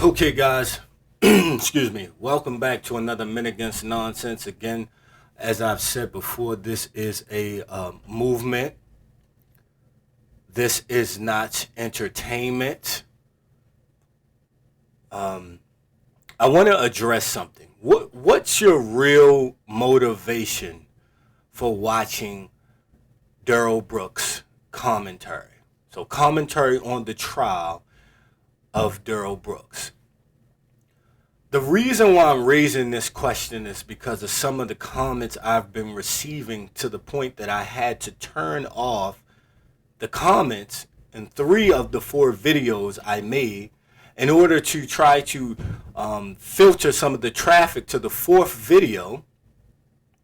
Okay, guys, excuse me. Welcome back to another Minute Against Nonsense. Again, as I've said before, this is a movement. This is not entertainment. I want to address something. What's your real motivation for watching Darrell Brooks commentary? So, commentary on the trial of Darrell Brooks. The reason why I'm raising this question is because of some of the comments I've been receiving, to the point that I had to turn off the comments in 3 of the 4 videos I made in order to try to filter some of the traffic to the 4th video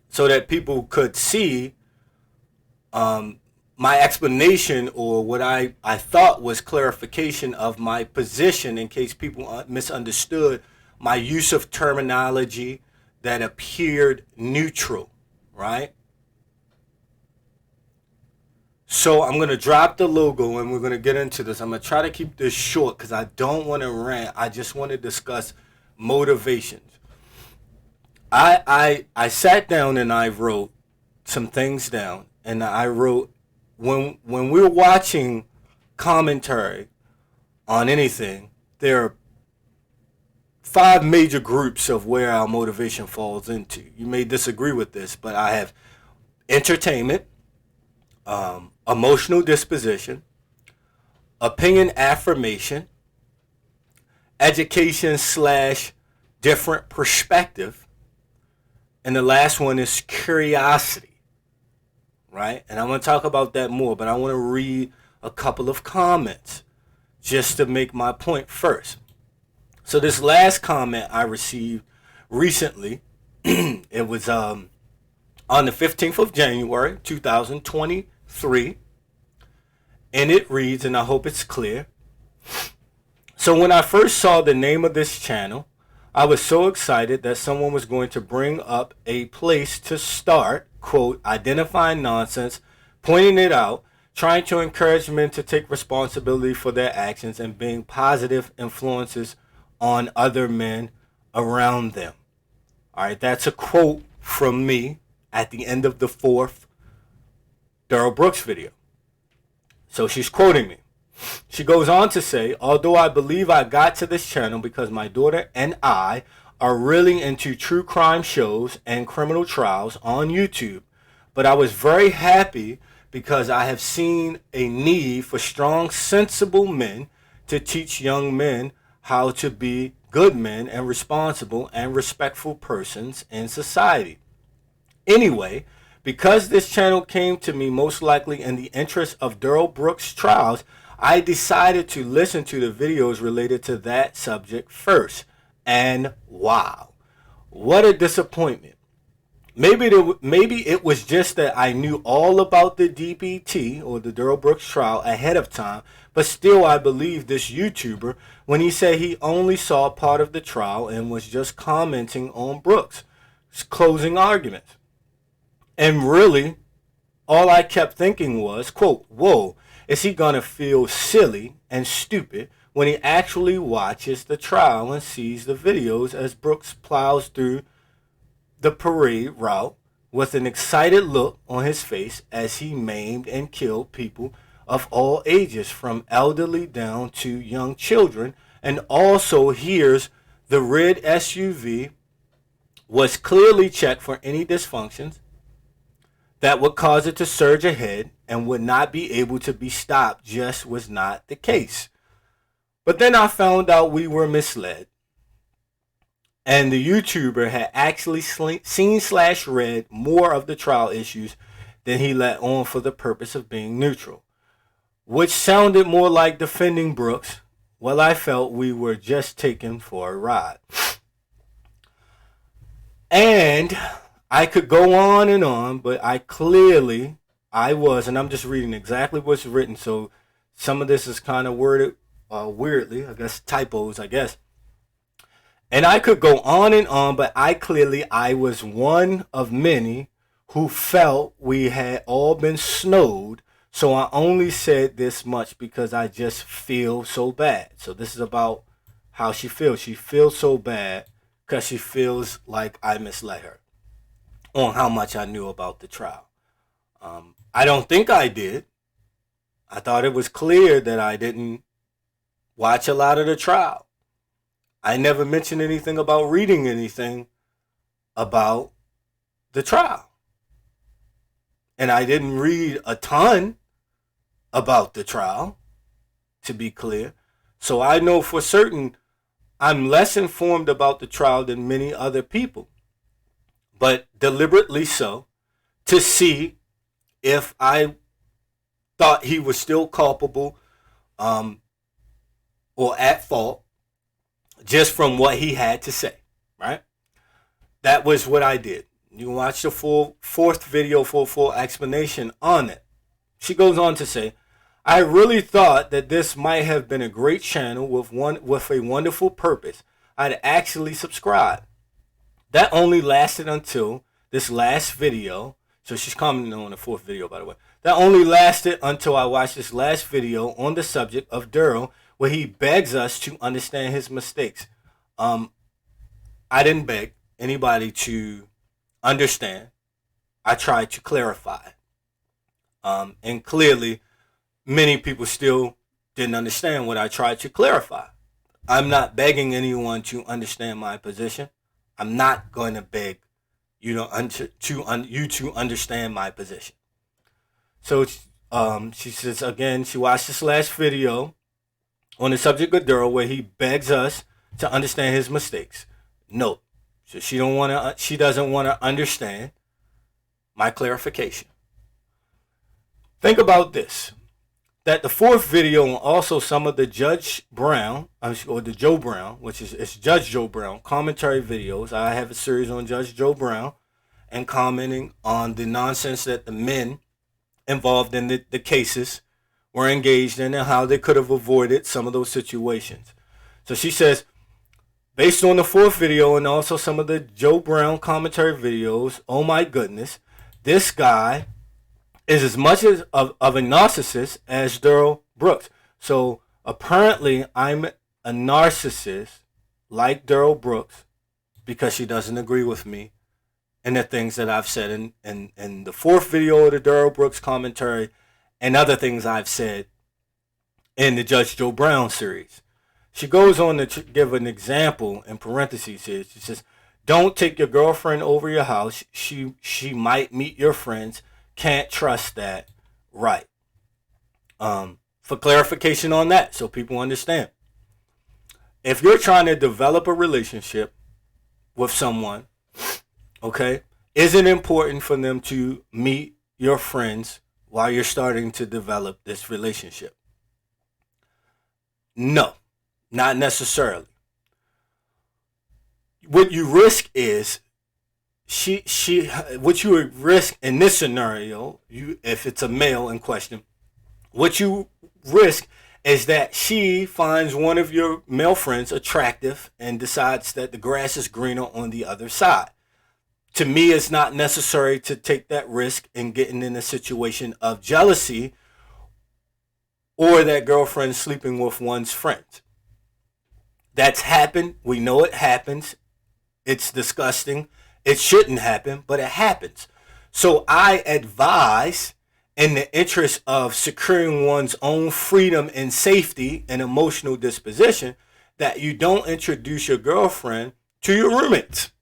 so that people could see my explanation, or what I thought was clarification of my position, in case people misunderstood my use of terminology that appeared neutral, right? So I'm going to drop the logo and we're going to get into this. I'm going to try to keep this short because I don't want to rant. I just want to discuss motivations. I sat down and I wrote some things down, and I wrote, when we're watching commentary on anything, there are 5 major groups of where our motivation falls into. You may disagree with this, but I have entertainment, emotional disposition, opinion affirmation, education / different perspective, and the last one is curiosity, right? And I'm going to talk about that more, but I want to read a couple of comments just to make my point first. So this last comment I received recently, it was on the 15th of January, 2023, and it reads, and I hope it's clear. So when I first saw the name of this channel, I was so excited that someone was going to bring up a place to start, quote, identifying nonsense, pointing it out, trying to encourage men to take responsibility for their actions, and being positive influences on other men around them. All right, that's a quote from me at the end of the 4th Darrell Brooks video. So she's quoting me. She goes on to say, although I believe I got to this channel because my daughter and I are really into true crime shows and criminal trials on YouTube, but I was very happy because I have seen a need for strong, sensible men to teach young men how to be good men and responsible and respectful persons in society. Anyway, because this channel came to me most likely in the interest of Darrell Brooks' trials, I decided to listen to the videos related to that subject first. And wow, what a disappointment. Maybe it was just that I knew all about the DBT, or the Darrell Brooks trial, ahead of time, but still I believe this YouTuber when he said he only saw part of the trial and was just commenting on Brooks' closing arguments. And really, all I kept thinking was, quote, whoa, is he going to feel silly and stupid when he actually watches the trial and sees the videos as Brooks plows through the parade route with an excited look on his face as he maimed and killed people of all ages, from elderly down to young children, and also hears the red SUV was clearly checked for any dysfunctions that would cause it to surge ahead and would not be able to be stopped. Just was not the case. But then I found out we were misled, and the YouTuber had actually seen / read more of the trial issues than he let on for the purpose of being neutral, which sounded more like defending Brooks. Well, I felt we were just taken for a ride. And I could go on and on, but I was, and I'm just reading exactly what's written, so some of this is kind of worded weirdly, I guess typos, I guess. And I could go on and on, but I was one of many who felt we had all been snowed. So I only said this much because I just feel so bad. So this is about how she feels. She feels so bad because she feels like I misled her on how much I knew about the trial. I don't think I did. I thought it was clear that I didn't watch a lot of the trial. I never mentioned anything about reading anything about the trial. And I didn't read a ton about the trial, to be clear. So I know for certain I'm less informed about the trial than many other people, but deliberately so, to see if I thought he was still culpable or at fault just from what he had to say, right? That was what I did. You can watch the full fourth video for a full explanation on it. She goes on to say, I really thought that this might have been a great channel with a wonderful purpose. I'd actually subscribed. That only lasted until this last video. So she's commenting on the fourth video, by the way. That only lasted until I watched this last video on the subject of Darrell, where he begs us to understand his mistakes. I didn't beg anybody to understand. I tried to clarify. And clearly, many people still didn't understand what I tried to clarify. I'm not begging anyone to understand my position. I'm not going to beg you to understand my position. So she says again, she watched this last video on the subject of Darrell where he begs us to understand his mistakes. No, so she doesn't want to understand my clarification. Think about this. That the fourth video and also some of the Judge Brown, or the Joe Brown, which is it's Judge Joe Brown, commentary videos. I have a series on Judge Joe Brown and commenting on the nonsense that the men involved in the cases were engaged in and how they could have avoided some of those situations. So she says, based on the fourth video and also some of the Joe Brown commentary videos, oh my goodness, this guy is as much of a narcissist as Darrell Brooks. So apparently I'm a narcissist like Darrell Brooks because she doesn't agree with me and the things that I've said in the fourth video of the Darrell Brooks commentary and other things I've said in the Judge Joe Brown series. She goes on to give an example in parentheses here. She says, don't take your girlfriend over your house. She might meet your friends. Can't trust that, right? For clarification on that, so people understand. If you're trying to develop a relationship with someone, okay, is it important for them to meet your friends while you're starting to develop this relationship? No, not necessarily. What you risk is what you would risk in this scenario, if it's a male in question, what you risk is that she finds one of your male friends attractive and decides that the grass is greener on the other side. To me, it's not necessary to take that risk in getting in a situation of jealousy or that girlfriend sleeping with one's friends. That's happened. We know it happens. It's disgusting. It shouldn't happen, but it happens. So I advise, in the interest of securing one's own freedom and safety and emotional disposition, that you don't introduce your girlfriend to your roommates.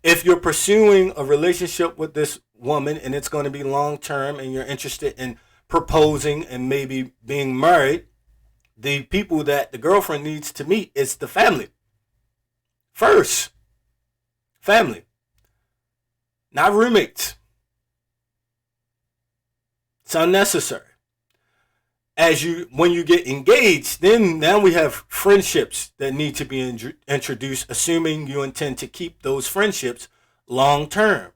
If you're pursuing a relationship with this woman and it's going to be long term and you're interested in proposing and maybe being married, the people that the girlfriend needs to meet is the family. First. Family, not roommates. It's unnecessary. When you get engaged, then now we have friendships that need to be introduced, assuming you intend to keep those friendships long term.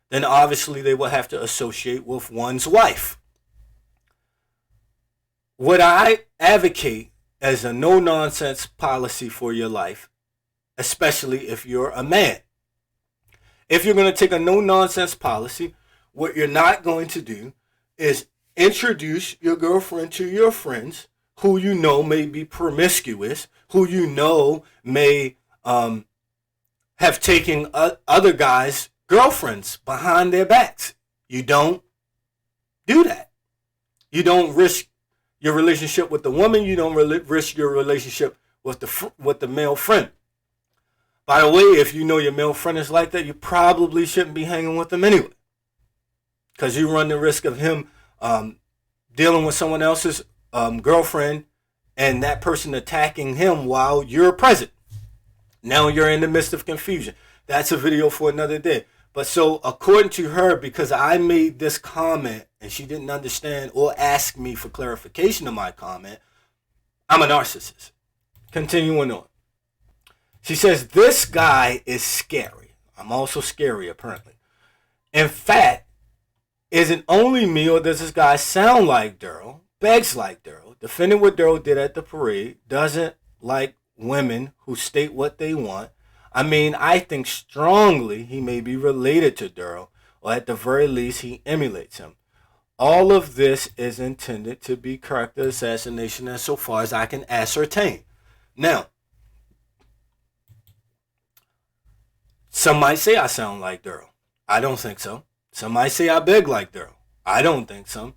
Then obviously they will have to associate with one's wife. What I advocate as a no-nonsense policy for your life, especially if you're a man. If you're going to take a no-nonsense policy, what you're not going to do is introduce your girlfriend to your friends who you know may be promiscuous, who you know may have taken other guys' girlfriends behind their backs. You don't do that. You don't risk your relationship with the woman. You don't risk your relationship with the male friend. By the way, if you know your male friend is like that, you probably shouldn't be hanging with them anyway, because you run the risk of him dealing with someone else's girlfriend and that person attacking him while you're present. Now you're in the midst of confusion. That's a video for another day. But so according to her, because I made this comment and she didn't understand or ask me for clarification of my comment, I'm a narcissist. Continuing on. She says, this guy is scary. I'm also scary, apparently. In fact, isn't only me or does this guy sound like Darrell, begs like Darrell, defending what Darrell did at the parade, doesn't like women who state what they want. I mean, I think strongly he may be related to Darrell, or at the very least he emulates him. All of this is intended to be character assassination as so far as I can ascertain. Now, some might say I sound like Darrell. I don't think so. Some might say I beg like Darrell. I don't think so.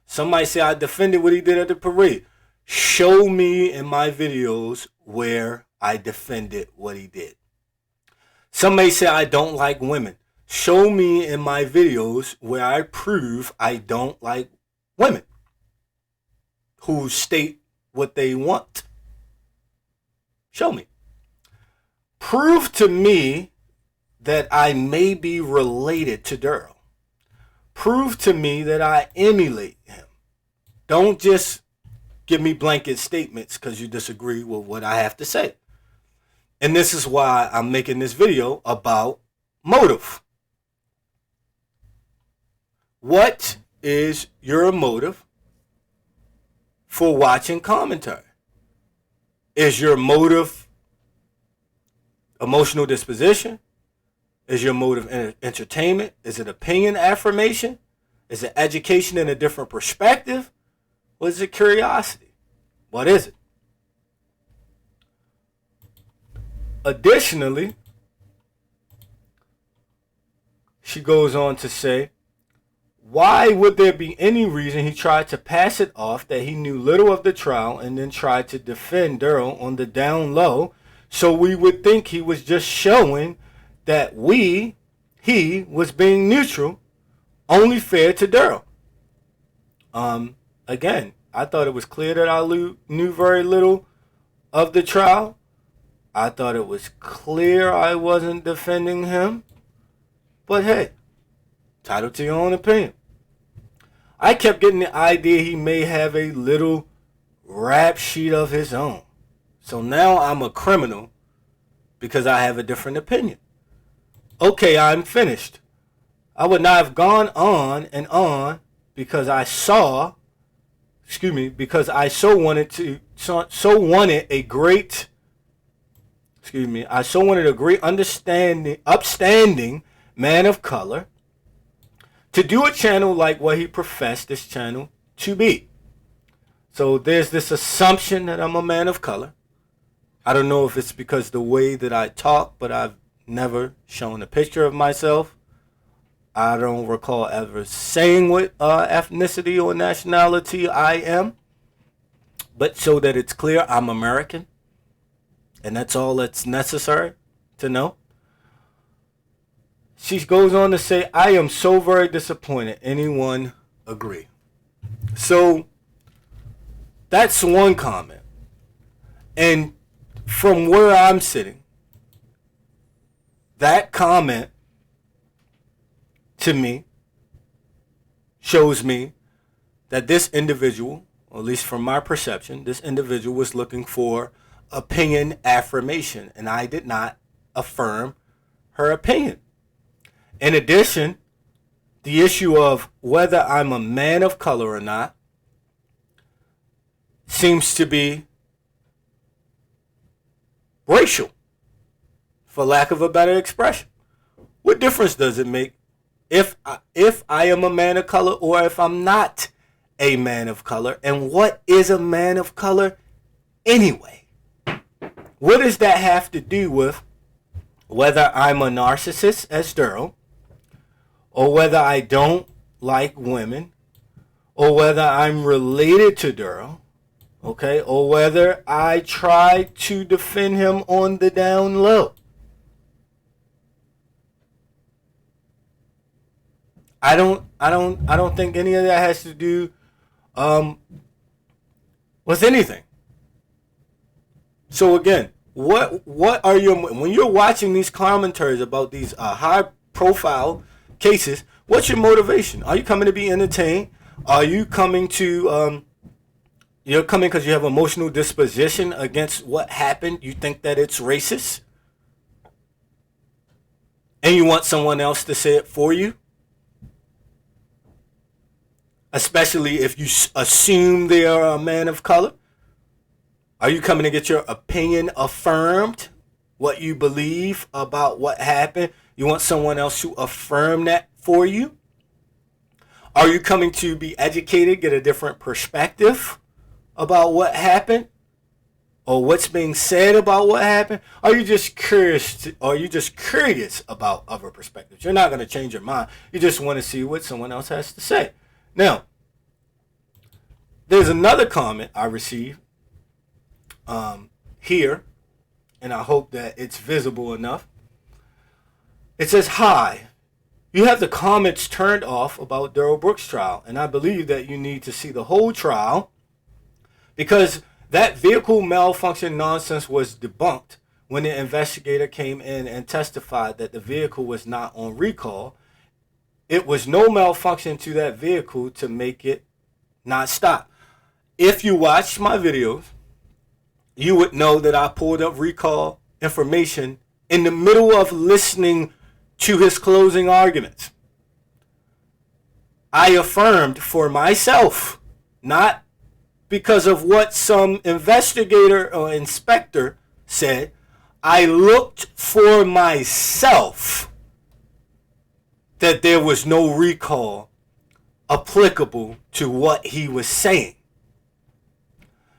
Some might say I defended what he did at the parade. Show me in my videos where I defended what he did. Some may say I don't like women. Show me in my videos where I prove I don't like women who state what they want. Show me. Prove to me that I may be related to Darrell. Prove to me that I emulate him. Don't just give me blanket statements because you disagree with what I have to say. And this is why I'm making this video about motive. What is your motive for watching commentary? Is your motive emotional disposition? Is your motive entertainment? Is it opinion affirmation? Is it education in a different perspective? Or is it curiosity? What is it? Additionally, she goes on to say, why would there be any reason he tried to pass it off that he knew little of the trial and then tried to defend Darrell on the down low, so we would think he was just showing that he was being neutral, only fair to Darrell? Again, I thought it was clear that I knew very little of the trial. I thought it was clear I wasn't defending him. But hey, entitled to your own opinion. I kept getting the idea he may have a little rap sheet of his own. So now I'm a criminal because I have a different opinion. Okay, I'm finished. I would not have gone on and on because I so wanted a great upstanding man of color to do a channel like what he professed this channel to be. So there's this assumption that I'm a man of color. I don't know if it's because the way that I talk, but I've never shown a picture of myself. I don't recall ever saying what ethnicity or nationality I am. But so that it's clear, I'm American. And that's all that's necessary to know. She goes on to say, I am so very disappointed. Anyone agree? So that's one comment. And from where I'm sitting, that comment to me shows me that this individual, or at least from my perception, this individual was looking for opinion affirmation, and I did not affirm her opinion. In addition, the issue of whether I'm a man of color or not seems to be racial, for lack of a better expression. What difference does it make if I am a man of color or if I'm not a man of color. And what is a man of color anyway? What does that have to do with whether I'm a narcissist as Darrell, or whether I don't like women, or whether I'm related to Darrell, okay, or whether I try to defend him on the down low? I don't think any of that has to do with anything. So again, what are your, when you're watching these commentaries about these high profile cases, what's your motivation? Are you coming to be entertained? Are you coming to you're coming because you have emotional disposition against what happened? You think that it's racist, and you want someone else to say it for you? Especially if you assume they are a man of color. Are you coming to get your opinion affirmed? What you believe about what happened? You want someone else to affirm that for you? Are you coming to be educated, get a different perspective about what happened? Or what's being said about what happened? Are you just curious about other perspectives? You're not going to change your mind. You just want to see what someone else has to say. Now, there's another comment I received here, and I hope that it's visible enough. It says, "Hi, you have the comments turned off about Darrell Brooks' trial, and I believe that you need to see the whole trial because that vehicle malfunction nonsense was debunked when the investigator came in and testified that the vehicle was not on recall. It was no malfunction to that vehicle to make it not stop." If you watched my videos, you would know that I pulled up recall information in the middle of listening to his closing arguments. I affirmed for myself, not because of what some investigator or inspector said. I looked for myself that there was no recall applicable to what he was saying.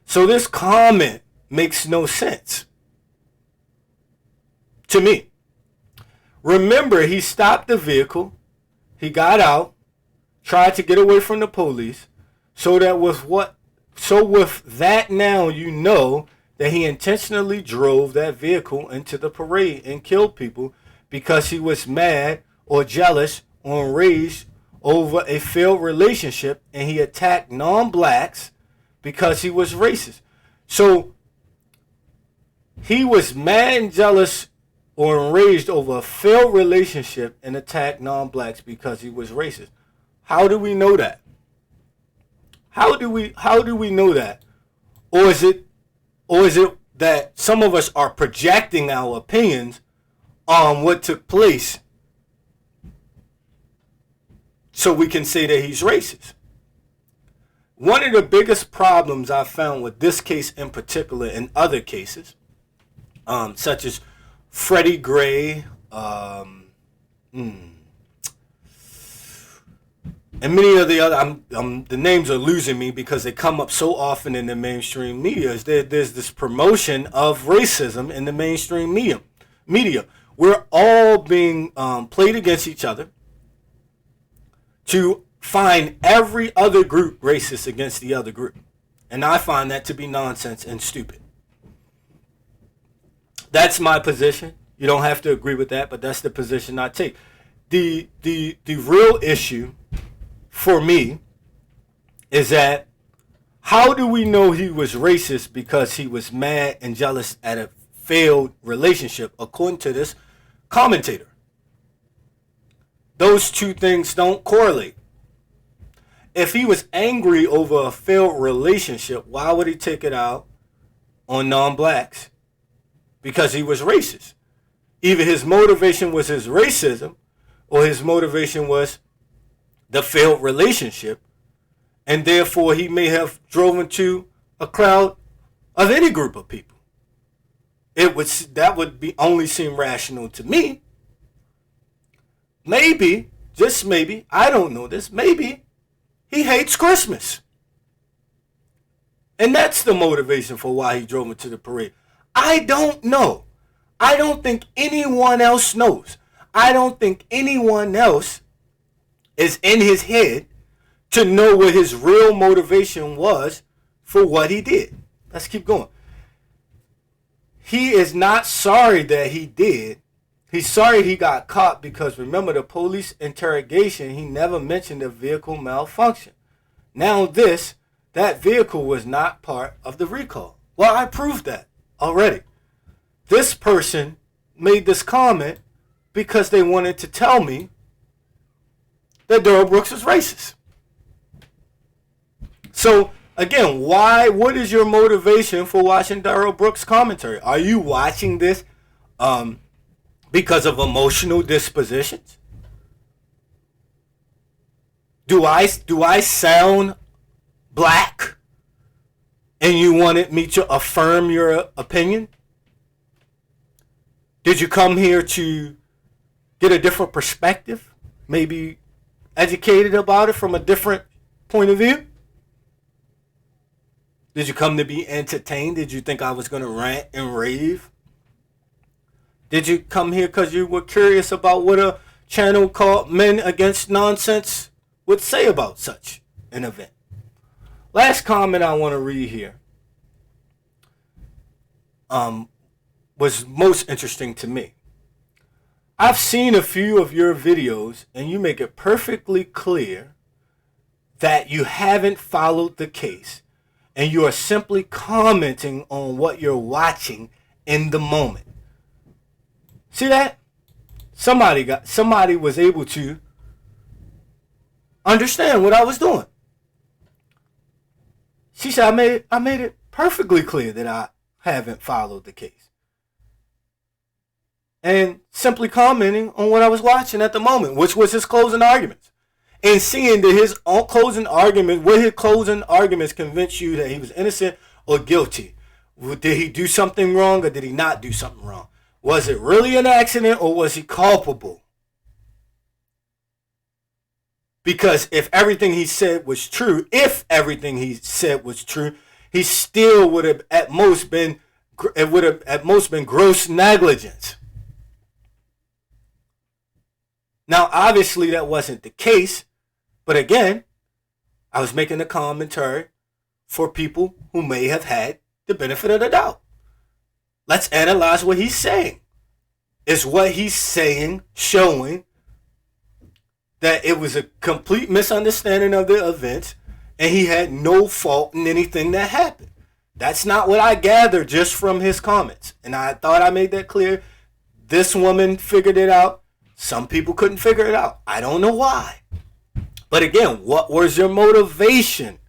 So this comment makes no sense to me. Remember, he stopped the vehicle, he got out, tried to get away from the police, so with that now you know that he intentionally drove that vehicle into the parade and killed people because he was mad or jealous or enraged over a failed relationship, and he attacked non-blacks because he was racist. So he was mad and jealous or enraged over a failed relationship and attacked non-blacks because he was racist. How do we know that? How do we know that? Or is it that some of us are projecting our opinions on what took place so we can say that he's racist? One of the biggest problems I found with this case in particular and other cases, such as Freddie Gray, and many of the other, the names are losing me because they come up so often in the mainstream media. There's this promotion of racism in the mainstream media. We're all being played against each other to find every other group racist against the other group. And I find that to be nonsense and stupid. That's my position. You don't have to agree with that, but that's the position I take. The real issue for me is that how do we know he was racist because he was mad and jealous at a failed relationship, according to this commentator? Those two things don't correlate. If he was angry over a failed relationship, why would he take it out on non-blacks? Because he was racist. Either his motivation was his racism or his motivation was the failed relationship, and therefore he may have drove into a crowd of any group of people. That would be only seem rational to me. Maybe, just maybe, I don't know this, maybe he hates Christmas. And that's the motivation for why he drove into the parade. I don't know. I don't think anyone else knows. I don't think anyone else is in his head to know what his real motivation was for what he did. Let's keep going. He is not sorry that he did. He's sorry he got caught because remember the police interrogation, he never mentioned a vehicle malfunction. Now that vehicle was not part of the recall. Well, I proved that already. This person made this comment because they wanted to tell me that Darrell Brooks was racist. So, again, what is your motivation for watching Darrell Brooks' commentary? Are you watching this because of emotional dispositions? Do I sound black and you wanted me to affirm your opinion? Did you come here to get a different perspective? Maybe educated about it from a different point of view? Did you come to be entertained? Did you think I was going to rant and rave? Did you come here because you were curious about what a channel called Men Against Nonsense would say about such an event? Last comment I want to read here was most interesting to me. I've seen a few of your videos and you make it perfectly clear that you haven't followed the case and you are simply commenting on what you're watching in the moment. See that? Somebody was able to understand what I was doing. She said I made it perfectly clear that I haven't followed the case. And simply commenting on what I was watching at the moment, which was his closing arguments. And seeing that his closing arguments convinced you that he was innocent or guilty. Did he do something wrong or did he not do something wrong? Was it really an accident or was he culpable? Because if everything he said was true, he still would have at most been gross negligence. Now, obviously, that wasn't the case. But again, I was making a commentary for people who may have had the benefit of the doubt. Let's analyze what he's saying. Is what he's saying showing that it was a complete misunderstanding of the events and he had no fault in anything that happened? That's not what I gathered just from his comments. And I thought I made that clear. This woman figured it out. Some people couldn't figure it out. I don't know why. But again, what was your motivation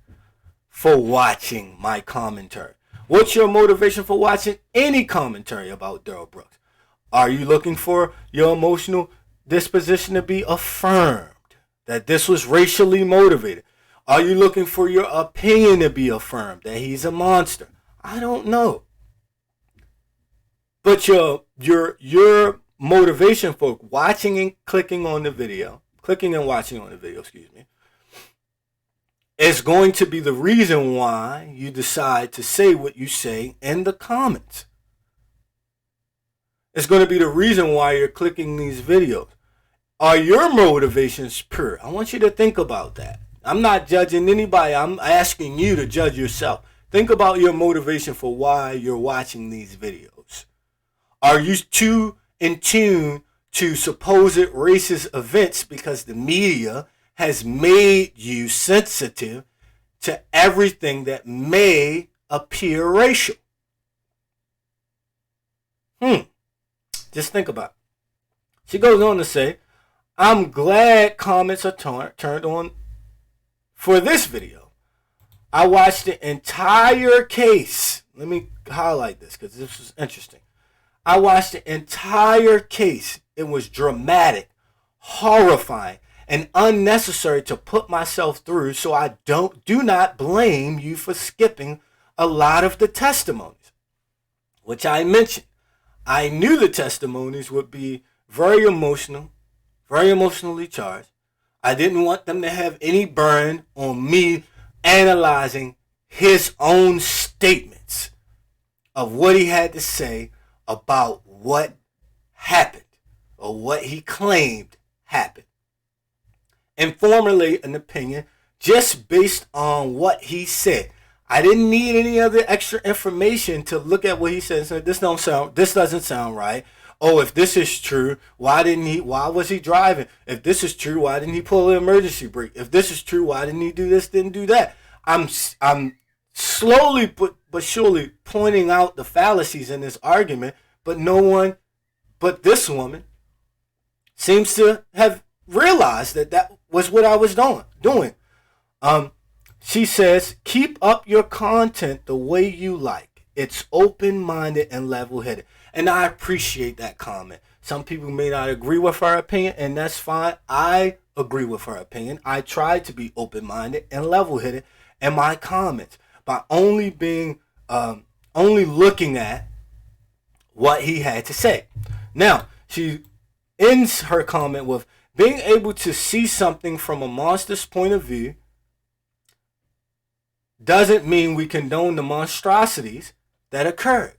for watching my commentary? What's your motivation for watching any commentary about Darrell Brooks? Are you looking for your emotional disposition to be affirmed? That this was racially motivated? Are you looking for your opinion to be affirmed? That he's a monster? I don't know. But your motivation for watching and clicking and watching on the video, is going to be the reason why you decide to say what you say in the comments. It's going to be the reason why you're clicking these videos. Are your motivations pure? I want you to think about that. I'm not judging anybody. I'm asking you to judge yourself. Think about your motivation for why you're watching these videos. Are you too in tune to supposed racist events because the media has made you sensitive to everything that may appear racial? Just think about it. She goes on to say, I'm glad comments are turned on for this video. I watched the entire case. Let me highlight this because this was interesting. I watched the entire case. It was dramatic, horrifying, and unnecessary to put myself through, so I do not blame you for skipping a lot of the testimonies, which I mentioned. I knew the testimonies would be very emotional, very emotionally charged. I didn't want them to have any burn on me analyzing his own statements of what he had to say about what happened or what he claimed happened, and formulate an opinion just based on what he said. I didn't need any other extra information to look at what he said and say, this doesn't sound right. Oh, if this is true, why was he driving? If this is true, why didn't he pull an emergency brake? If this is true, why didn't he do this, didn't do that? I'm slowly but surely pointing out the fallacies in this argument, but no one but this woman seems to have realized that was what I was doing. She says, keep up your content the way you like. It's open-minded and level-headed. And I appreciate that comment. Some people may not agree with her opinion, and that's fine. I agree with her opinion. I try to be open-minded and level-headed in my comments by only looking at what he had to say. Now, she ends her comment with, being able to see something from a monster's point of view doesn't mean we condone the monstrosities that occurred.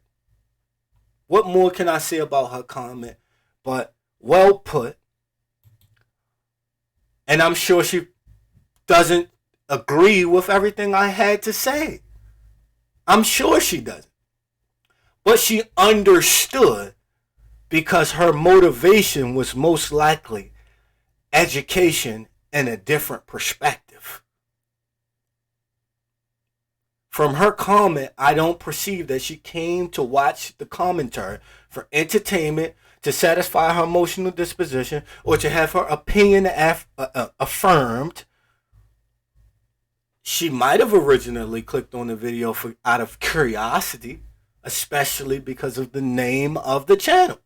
What more can I say about her comment? But well put. And I'm sure she doesn't agree with everything I had to say. I'm sure she doesn't. But she understood because her motivation was most likely education and a different perspective. From her comment, I don't perceive that she came to watch the commentary for entertainment, to satisfy her emotional disposition, or to have her opinion affirmed. She might have originally clicked on the video out of curiosity, especially because of the name of the channel.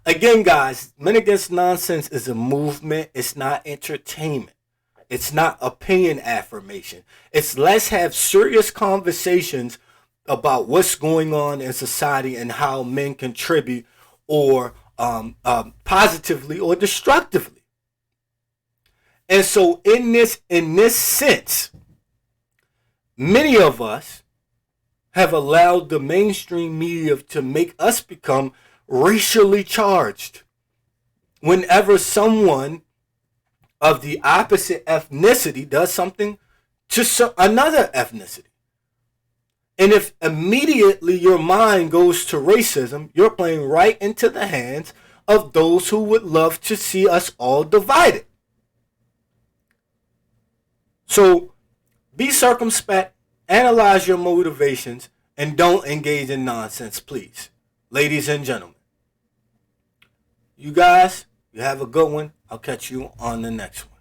Again, guys, Men Against Nonsense is a movement. It's not entertainment. It's not opinion affirmation. It's let's have serious conversations about what's going on in society and how men contribute or positively or destructively. And so in this sense, many of us have allowed the mainstream media to make us become racially charged. Whenever someone of the opposite ethnicity does something to another ethnicity. And if immediately your mind goes to racism, you're playing right into the hands of those who would love to see us all divided. So be circumspect, analyze your motivations, and don't engage in nonsense, please. Ladies and gentlemen. You guys, you have a good one. I'll catch you on the next one.